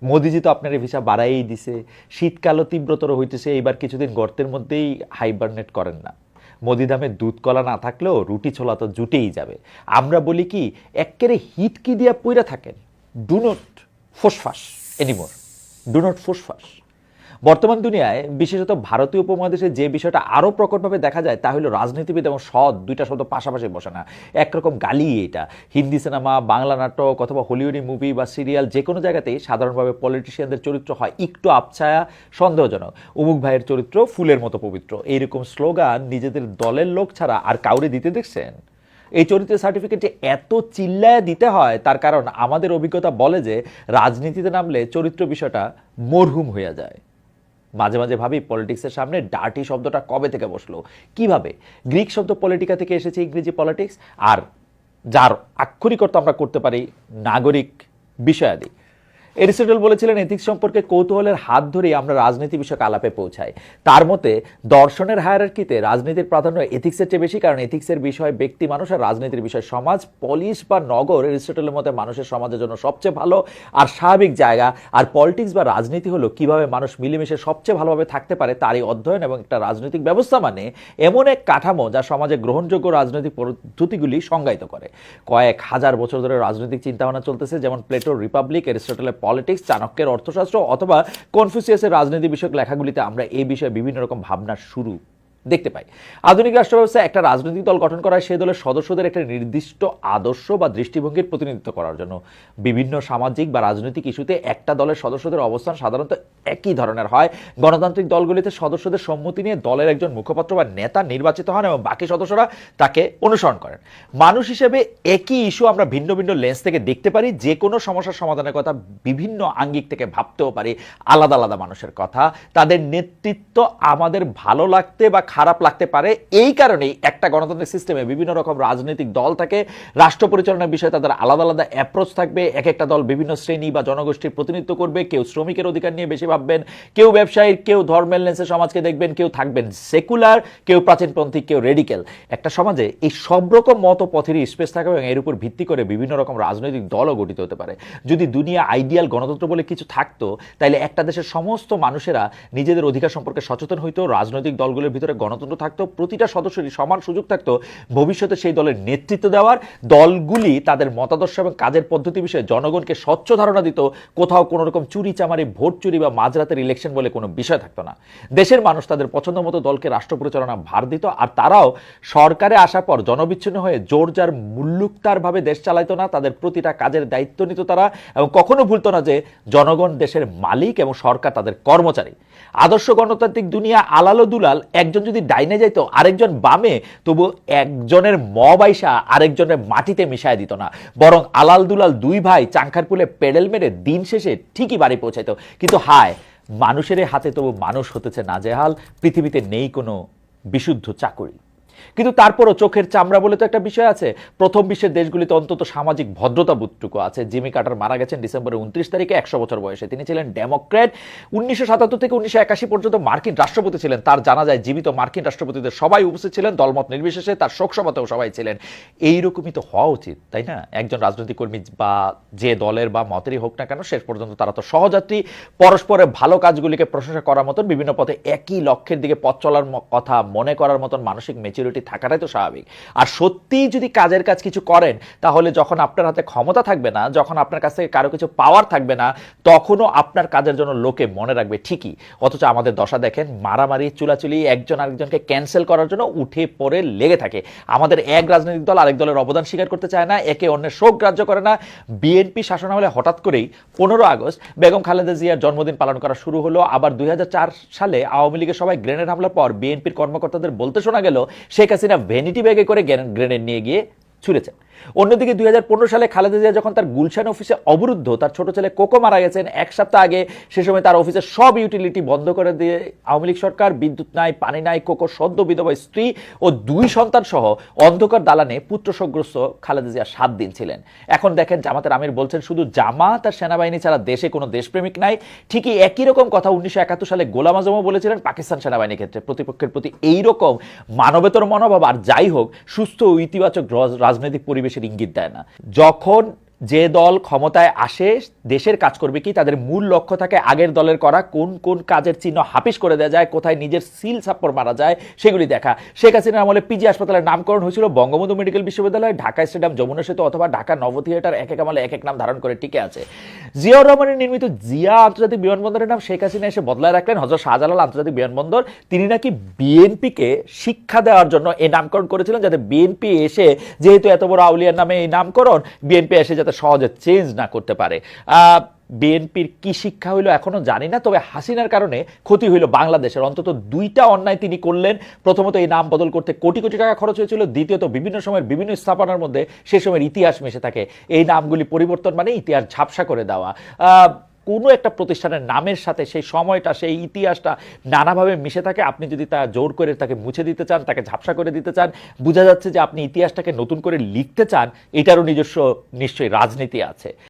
মোদিজি তো আপনার এই ভিসা বাড়াইই দিছে, শীতকালও তীব্রতর হইতেছে, এইবার কিছুদিন গর্তের মধ্যেই হাইবারনেট করেন না। মোদি দামে দুধ কলা না থাকলেও রুটি ছোলা তো জুটেই যাবে। আমরা বলি কি, এক্কেরে হিটকি দিয়া পইরা থাকেন, ডু নট ফোসফাস এনিমোর, ডু নট ফোসফাস। বর্তমান দুনিয়ায় বিশেষত ভারতীয় উপমহাদেশে যে বিষয়টা আরও প্রকটভাবে দেখা যায় তা হলো রাজনীতিবিদ এবং সৎ দুইটা শব্দ পাশাপাশি বসে না, একরকম গালি এটা। হিন্দি সিনেমা, বাংলা নাটক অথবা হলিউডি মুভি বা সিরিয়াল যে কোনো জায়গাতেই সাধারণভাবে পলিটিশিয়ানদের চরিত্র হয় একটু আবছায়া, সন্দেহজনক। অমুক ভাইয়ের চরিত্র ফুলের মতো পবিত্র, এইরকম স্লোগান নিজেদের দলের লোক ছাড়া আর কাউরে দিতে দেখছেন? এই চরিত্রের সার্টিফিকেট যে এত চিল্লায় দিতে হয় তার কারণ আমাদের অভিজ্ঞতা বলে যে রাজনীতিতে নামলে চরিত্র বিষয়টা মরহুম হয়ে যায়। মাঝে মাঝে ভাবি পলিটিক্সের সামনে ডার্টি শব্দটা কবে থেকে বসলো, কিভাবে? গ্রিক শব্দ পলিটিকা থেকে এসেছে, ইংরেজি পলিটিক্স, আর যার আক্ষরিক অর্থ আমরা করতে পারি নাগরিক বিষয়াদি। এরিস্টটল বলেছিলেন এথিক্স সম্পর্কে কৌতূহলের হাত ধরেই আমরা রাজনীতি বিষয়ক আলাপে পৌঁছাই। তার মতে দর্শনের হায়ারার্কিতে রাজনীতির প্রাধান্য এথিক্সের চেয়ে বেশি, কারণ এথিক্সের বিষয় ব্যক্তি মানুষ আর রাজনীতির বিষয় সমাজ, পলিশ বা নগর এরিস্টটলের মতে মানুষের সমাজের জন্য সবচেয়ে ভালো আর স্বাভাবিক জায়গা, আর পলিটিক্স বা রাজনীতি হলো কিভাবে মানুষ মিলেমিশে সবচেয়ে ভালোভাবে থাকতে পারে তারই অধ্যয়ন। এবং একটা রাজনৈতিক ব্যবস্থা মানে এমন এক কাঠামো যা সমাজে গ্রহণযোগ্য রাজনৈতিক পদ্ধতিগুলি সংজ্ঞায়িত করে। কয়েক হাজার বছর ধরে রাজনৈতিক চিন্তাভাবনা চলতেছে, যেমন প্লেটোর রিপাবলিক, এরিস্টটলের পলিটিক্স, চাণক্যের অর্থশাস্ত্র অথবা কনফুসিয়াসের রাজনীতি বিষয়ক লেখাগুলিতে আমরা এই বিষয়ে বিভিন্ন রকম ভাবনার শুরু দেখতে পাই। আধুনিক রাষ্ট্র ব্যবস্থায় একটা রাজনৈতিক দল গঠন করা হয় সেই দলের সদস্যদের একটা নির্দিষ্ট আদর্শ বা দৃষ্টিভঙ্গির প্রতিনিধিত্ব করার জন্য। বিভিন্ন সামাজিক বা রাজনৈতিক ইস্যুতে একটা দলের সদস্যদের অবস্থান সাধারণত একই ধরনের হয়। গণতান্ত্রিক দলগুলিতে সদস্যদের সম্মতি নিয়ে দলের একজন মুখপাত্র বা নেতা নির্বাচিত হন এবং বাকি সদস্যরা তাকে অনুসরণ করেন। মানুষ হিসেবে একই ইস্যু আমরা ভিন্ন ভিন্ন লেন্স থেকে দেখতে পারি, যে কোনো সমস্যার সমাধানের কথা বিভিন্ন আঙ্গিক থেকে ভাবতেও পারি, আলাদা আলাদা মানুষের কথা। তাদের নেতৃত্ব আমাদের ভালো লাগতে বা খারাপ লাগতে পারে। এই কারণেই একটা গণতান্ত্রিক সিস্টেমে বিভিন্ন রকম রাজনৈতিক দল থাকে, রাষ্ট্র পরিচালনার বিষয়ে তাদের আলাদা আলাদা অ্যাপ্রোচ থাকবে। এক একটা দল বিভিন্ন শ্রেণী বা জনগোষ্ঠীর প্রতিনিধিত্ব করবে। কেউ শ্রমিকের অধিকার নিয়ে বেশি ভাববেন, কেউ ব্যবসায়ী, কেউ ধর্মের লেন্সে সমাজকে দেখবেন, কেউ থাকবেন সেকুলার, কেউ প্রাচীনপন্থী, কেউ রেডিক্যাল। একটা সমাজে এই সব রকম মত পথেরই স্পেস থাকে এবং এর উপর ভিত্তি করে বিভিন্ন রকম রাজনৈতিক দলও গঠিত হতে পারে। যদি দুনিয়া আইডিয়াল গণতন্ত্র বলে কিছু থাকতো, তাহলে একটা দেশের সমস্ত মানুষেরা নিজেদের অধিকার সম্পর্কে সচেতন হইতো, রাজনৈতিক দলগুলোর ভিতরে গণতন্ত্র থাকতো, প্রতিটা সদস্যেরই সমান সুযোগ থাকতো ভবিষ্যতে সেই দলের নেতৃত্ব দেওয়ার। দলগুলি তাদের মতাদর্শ এবং কাজের পদ্ধতি বিষয়ে জনগণকে স্বচ্ছ ধারণা দিত। কোথাও কোনো রকম চুরি চামারি, ভোট চুরি বা মাঝরাতের ইলেকশন বলে কোনো বিষয় থাকতো না। দেশের মানুষ তাদের পছন্দ মতো দলকে রাষ্ট্র পরিচালনা ভার দিত, আর তারাও সরকারে আসার পর জনবিচ্ছিন্ন হয়ে জোর যার মুল্লুকতারভাবে দেশ চালাইতো না। তাদের প্রতিটা কাজের দায়িত্ব নিত তারা এবং কখনো ভুলতো না যে জনগণ দেশের মালিক এবং সরকার তাদের কর্মচারী। আদর্শ গণতান্ত্রিক দুনিয়া আলালো দুলাল, একজন যদি ডাইনে যাইত আরেকজন বামে, তবু একজনের বাইসা আরেকজনের মাটিতে মিশায় দিত না, বরং আলাল দুলাল দুই ভাই চাংখার পুলে পেডেল মেরে দিন শেষে ঠিকই বাড়ি পৌঁছাইত। কিন্তু হায়, মানুষের হাতে তবু মানুষ হতেছে নাজেহাল, পৃথিবীতে নেই কোনো বিশুদ্ধ চাকরি। কিন্তু তারপরও চোখের চামড়া বলে তো একটা বিষয় আছে। প্রথম বিশ্বের দেশগুলিতে অন্তত সামাজিক ভদ্রতা বোধটুকু আছে। জিমি কার্টার মারা গেছেন ডিসেম্বরের 29 তারিখে 100 বছর বয়সে। তিনি ছিলেন ডেমোক্র্যাট। 1977 থেকে 1981 পর্যন্ত মার্কিন রাষ্ট্রপতি ছিলেন। তার জানাজায় জীবিত মার্কিন রাষ্ট্রপতিদের সবাই উপস্থিত ছিলেন, দলমত নির্বিশেষে। তার শোকসভাতেও সবাই ছিলেন। এইরকমই তো হওয়া উচিত, তাই না? একজন রাজনৈতিক কর্মী বা যে দলের বা মতেরই হোক না কেন, শেষ পর্যন্ত তারা তো সহযাত্রী। পরস্পরের ভালো কাজগুলিকে প্রশংসা করার মতন, বিভিন্ন পথে একই লক্ষ্যের দিকে পথ চলার কথা মনে করার মতন মানসিক ম্যাচুরিটি থাকাটাই তো স্বাভাবিক। আর সত্যিই যদি কাজের কাজ কিছু করেন, তাহলে যখন আপনার হাতে ক্ষমতা থাকবে না, যখন আপনার কাছ থেকে কারো কিছু পাওয়ার থাকবে না, তখনও আপনার কাজের জন্য লোকে মনে রাখবে ঠিকই। অথচ আমাদের দশা দেখেন, মারামারি, চুলাচুলি, একজন আরেকজনকে ক্যান্সেল করার জন্য উঠে পড়ে লেগে থাকে। আমাদের এক রাজনৈতিক দল আরেক দলের অবদান স্বীকার করতে চায় না, একে অন্যের শোক গ্রাহ্য করে না। বিএনপি শাসনামলে হঠাৎ করেই 15 আগস্ট বেগম খালেদা জিয়ার জন্মদিন পালন করা শুরু হলো। আবার 2004 সালে আওয়ামী লীগের সবাই গ্রেনেড হামলার পর বিএনপির কর্মকর্তাদের বলতে শোনা গেল শেখ হাসিনা ভ্যানিটি ব্যাগে করে গ্রেনেড নিয়ে গিয়ে ছুঁড়েছেন। অন্যদিকে 2015 সালে খালেদা জিয়া যখন তার গুলশান অফিসে অবরুদ্ধ, তার ছোট ছেলে কোকো মারা গেছেন 1 সপ্তাহ আগে, সে সময় তার অফিসের সব ইউটিলিটি বন্ধ করে দিয়ে আওয়ামী লীগ সরকার, বিদ্যুৎ নাই, পানি নাই। কোকো সদ্য বিধবা স্ত্রী ও 2 সন্তান সহ অন্ধকার দালানে পুত্র শোকগ্রস্ত খালেদা জিয়া 7 দিন ছিলেন। এখন দেখেন জামাতের আমির বলছেন শুধু জামাত আর সেনাবাহিনী ছাড়া দেশে কোনো দেশপ্রেমিক নাই। ঠিকই একই রকম কথা 1971 সালে গোলাম আজমও বলেছিলেন পাকিস্তান সেনাবাহিনীর ক্ষেত্রে। প্রতিপক্ষের প্রতি এইরকম মানবেতর মনোভাব আর যাই হোক সুস্থ ও ইতিবাচক রাজনৈতিক পরিবেশের ইঙ্গিত দেয় না। যখন যে দল ক্ষমতায় আসে দেশের কাজ করবে কি, তাদের মূল লক্ষ্য থাকে আগের দলের করা কোন কোন কাজের চিহ্ন হাফিস করে দেওয়া যায়, কোথায় নিজের সিল সাপ্পর মারা যায় সেগুলি দেখা। শেখ হাসিনার আমলে পিজি হাসপাতালের নামকরণ হয়েছিল বঙ্গবন্ধু মেডিকেল বিশ্ববিদ্যালয়, ঢাকা স্টেডিয়াম, যমুনা সেতু অথবা ঢাকা নব থিয়েটার, এক এক আমলে এক এক নাম ধারণ করে টিকে আছে। জিয়াউর রহমানের নির্মিত জিয়া আন্তর্জাতিক বিমানবন্দরের নাম শেখ হাসিনা এসে বদলায় রাখলেন হযরত শাহজালাল আন্তর্জাতিক বিমানবন্দর। তিনি নাকি বিএনপিকে শিক্ষা দেওয়ার জন্য এই নামকরণ করেছিলেন, যাতে বিএনপি এসে, যেহেতু এত বড় আউলিয়ার নামে এই নামকরণ, বিএনপি এসে যাতে সহজে চেঞ্জ না করতে পারে। বিএনপির কি শিক্ষা হইলো এখনো জানি না, তবে হাসিনার কারণে ক্ষতি হইল বাংলাদেশের। অন্তত দুইটা অন্যায় তিনি করলেন। প্রথমত এই নাম বদল করতে কোটি কোটি টাকা খরচ হয়েছিল, দ্বিতীয়ত বিভিন্ন সময়ের বিভিন্ন স্থাপনার মধ্যে সে সময়ের ইতিহাস মিশে থাকে। এই নামগুলি পরিবর্তন মানে ইতিহাস ঝাপসা করে দেওয়া। কোনো একটা প্রতিষ্ঠানের নামের সাথে সেই সময়টা, সেই ইতিহাসটা নানাভাবে মিশে থাকে। আপনি যদি তা জোর করে তাকে মুছে দিতে চান, তাকে ঝাপসা করে দিতে চান, বোঝা যাচ্ছে যে আপনি ইতিহাসটাকে নতুন করে লিখতে চান। এটারও নিজস্ব নিশ্চয়ই রাজনীতি আছে।